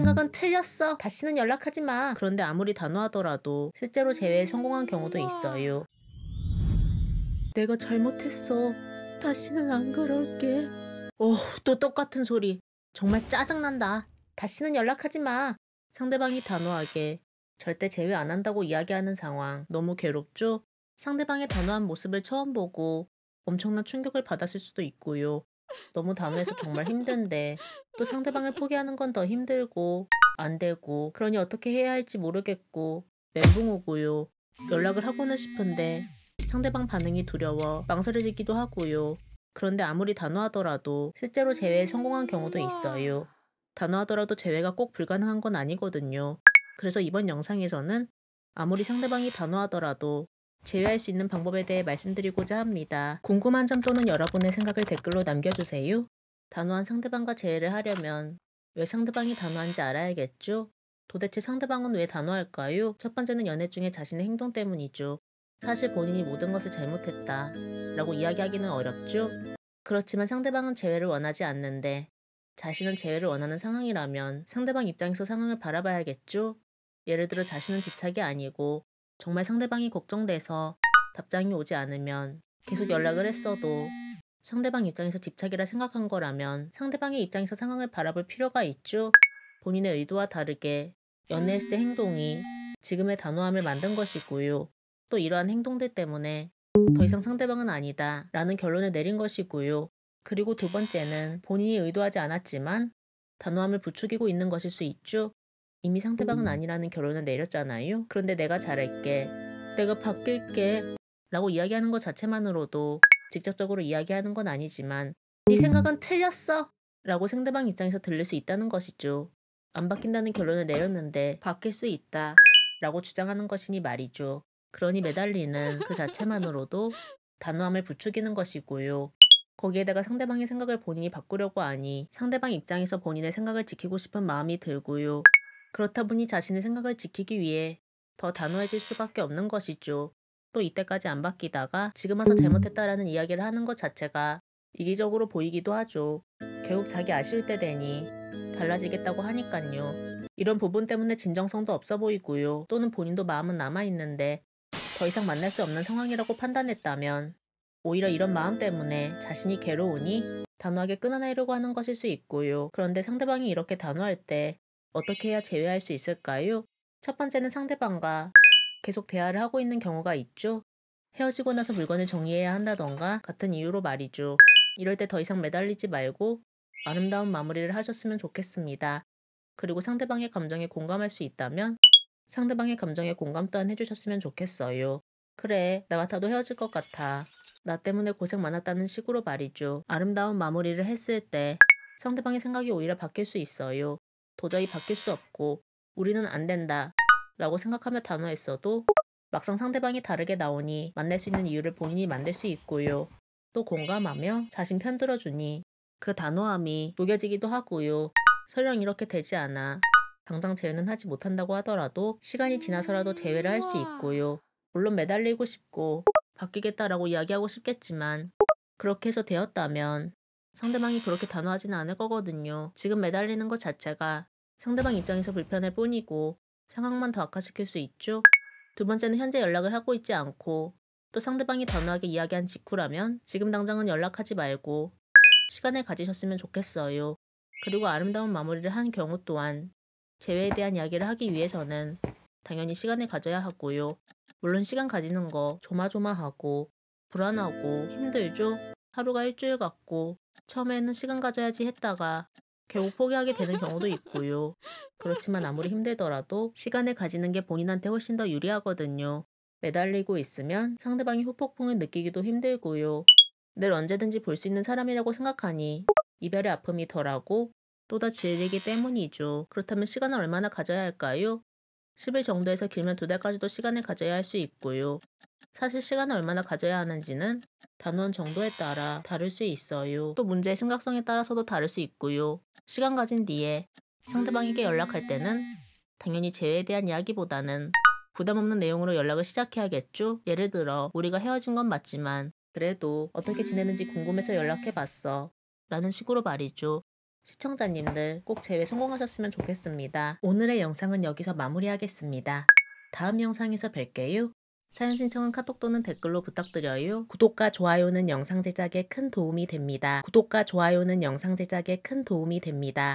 생각은 틀렸어. 다시는 연락하지 마. 그런데 아무리 단호하더라도 실제로 재회에 성공한 경우도 있어요. 내가 잘못했어. 다시는 안 그럴게. 또 똑같은 소리. 정말 짜증난다. 다시는 연락하지 마. 상대방이 단호하게 절대 재회 안 한다고 이야기하는 상황. 너무 괴롭죠? 상대방의 단호한 모습을 처음 보고 엄청난 충격을 받았을 수도 있고요. 너무 단호해서 정말 힘든데 또 상대방을 포기하는 건 더 힘들고 안 되고 그러니 어떻게 해야 할지 모르겠고 멘붕 오고요. 연락을 하고는 싶은데 상대방 반응이 두려워 망설여지기도 하고요. 그런데 아무리 단호하더라도 실제로 재회에 성공한 경우도 있어요. 단호하더라도 재회가 꼭 불가능한 건 아니거든요. 그래서 이번 영상에서는 아무리 상대방이 단호하더라도 재회할 수 있는 방법에 대해 말씀드리고자 합니다. 궁금한 점 또는 여러분의 생각을 댓글로 남겨주세요. 단호한 상대방과 재회를 하려면 왜 상대방이 단호한지 알아야겠죠? 도대체 상대방은 왜 단호할까요? 첫 번째는 연애 중에 자신의 행동 때문이죠. 사실 본인이 모든 것을 잘못했다 라고 이야기하기는 어렵죠? 그렇지만 상대방은 재회를 원하지 않는데 자신은 재회를 원하는 상황이라면 상대방 입장에서 상황을 바라봐야겠죠? 예를 들어 자신은 집착이 아니고 정말 상대방이 걱정돼서 답장이 오지 않으면 계속 연락을 했어도 상대방 입장에서 집착이라 생각한 거라면 상대방의 입장에서 상황을 바라볼 필요가 있죠? 본인의 의도와 다르게 연애했을 때 행동이 지금의 단호함을 만든 것이고요. 또 이러한 행동들 때문에 더 이상 상대방은 아니다 라는 결론을 내린 것이고요. 그리고 두 번째는 본인이 의도하지 않았지만 단호함을 부추기고 있는 것일 수 있죠. 이미 상대방은 아니라는 결론을 내렸잖아요. 그런데 내가 잘할게, 내가 바뀔게 라고 이야기하는 것 자체만으로도 직접적으로 이야기하는 건 아니지만 네 생각은 틀렸어 라고 상대방 입장에서 들릴 수 있다는 것이죠. 안 바뀐다는 결론을 내렸는데 바뀔 수 있다 라고 주장하는 것이니 말이죠. 그러니 매달리는 그 자체만으로도 단호함을 부추기는 것이고요. 거기에다가 상대방의 생각을 본인이 바꾸려고 하니 상대방 입장에서 본인의 생각을 지키고 싶은 마음이 들고요. 그렇다 보니 자신의 생각을 지키기 위해 더 단호해질 수밖에 없는 것이죠. 또 이때까지 안 바뀌다가 지금 와서 잘못했다라는 이야기를 하는 것 자체가 이기적으로 보이기도 하죠. 결국 자기 아쉬울 때 되니 달라지겠다고 하니깐요. 이런 부분 때문에 진정성도 없어 보이고요. 또는 본인도 마음은 남아있는데 더 이상 만날 수 없는 상황이라고 판단했다면 오히려 이런 마음 때문에 자신이 괴로우니 단호하게 끊어내려고 하는 것일 수 있고요. 그런데 상대방이 이렇게 단호할 때 어떻게 해야 제외할 수 있을까요? 첫 번째는 상대방과 계속 대화를 하고 있는 경우가 있죠. 헤어지고 나서 물건을 정리해야 한다던가 같은 이유로 말이죠. 이럴 때 더 이상 매달리지 말고 아름다운 마무리를 하셨으면 좋겠습니다. 그리고 상대방의 감정에 공감할 수 있다면 상대방의 감정에 공감 또한 해주셨으면 좋겠어요. 그래, 나 같아도 헤어질 것 같아. 나 때문에 고생 많았다는 식으로 말이죠. 아름다운 마무리를 했을 때 상대방의 생각이 오히려 바뀔 수 있어요. 도저히 바뀔 수 없고 우리는 안 된다 라고 생각하며 단호했어도 막상 상대방이 다르게 나오니 만날 수 있는 이유를 본인이 만들 수 있고요. 또 공감하며 자신 편들어주니 그 단호함이 녹여지기도 하고요. 설령 이렇게 되지 않아 당장 재회는 하지 못한다고 하더라도 시간이 지나서라도 재회를 할 수 있고요. 물론 매달리고 싶고 바뀌겠다라고 이야기하고 싶겠지만 그렇게 해서 되었다면 상대방이 그렇게 단호하지는 않을 거거든요. 지금 매달리는 것 자체가 상대방 입장에서 불편할 뿐이고 상황만 더 악화시킬 수 있죠. 두 번째는 현재 연락을 하고 있지 않고 또 상대방이 단호하게 이야기한 직후라면 지금 당장은 연락하지 말고 시간을 가지셨으면 좋겠어요. 그리고 아름다운 마무리를 한 경우 또한 재회에 대한 이야기를 하기 위해서는 당연히 시간을 가져야 하고요. 물론 시간 가지는 거 조마조마하고 불안하고 힘들죠. 하루가 일주일 같고 처음에는 시간 가져야지 했다가 결국 포기하게 되는 경우도 있고요. 그렇지만 아무리 힘들더라도 시간을 가지는 게 본인한테 훨씬 더 유리하거든요. 매달리고 있으면 상대방이 후폭풍을 느끼기도 힘들고요. 늘 언제든지 볼 수 있는 사람이라고 생각하니 이별의 아픔이 덜하고 또 더 질리기 때문이죠. 그렇다면 시간을 얼마나 가져야 할까요? 10일 정도에서 길면 2달까지도 시간을 가져야 할 수 있고요. 사실 시간을 얼마나 가져야 하는지는 단원 정도에 따라 다를 수 있어요. 또 문제의 심각성에 따라서도 다를 수 있고요. 시간 가진 뒤에 상대방에게 연락할 때는 당연히 재회에 대한 이야기보다는 부담 없는 내용으로 연락을 시작해야겠죠? 예를 들어 우리가 헤어진 건 맞지만 그래도 어떻게 지내는지 궁금해서 연락해봤어 라는 식으로 말이죠. 시청자님들 꼭 제외 성공하셨으면 좋겠습니다. 오늘의 영상은 여기서 마무리하겠습니다. 다음 영상에서 뵐게요. 사연 신청은 카톡 또는 댓글로 부탁드려요. 구독과 좋아요는 영상 제작에 큰 도움이 됩니다. 구독과 좋아요는 영상 제작에 큰 도움이 됩니다.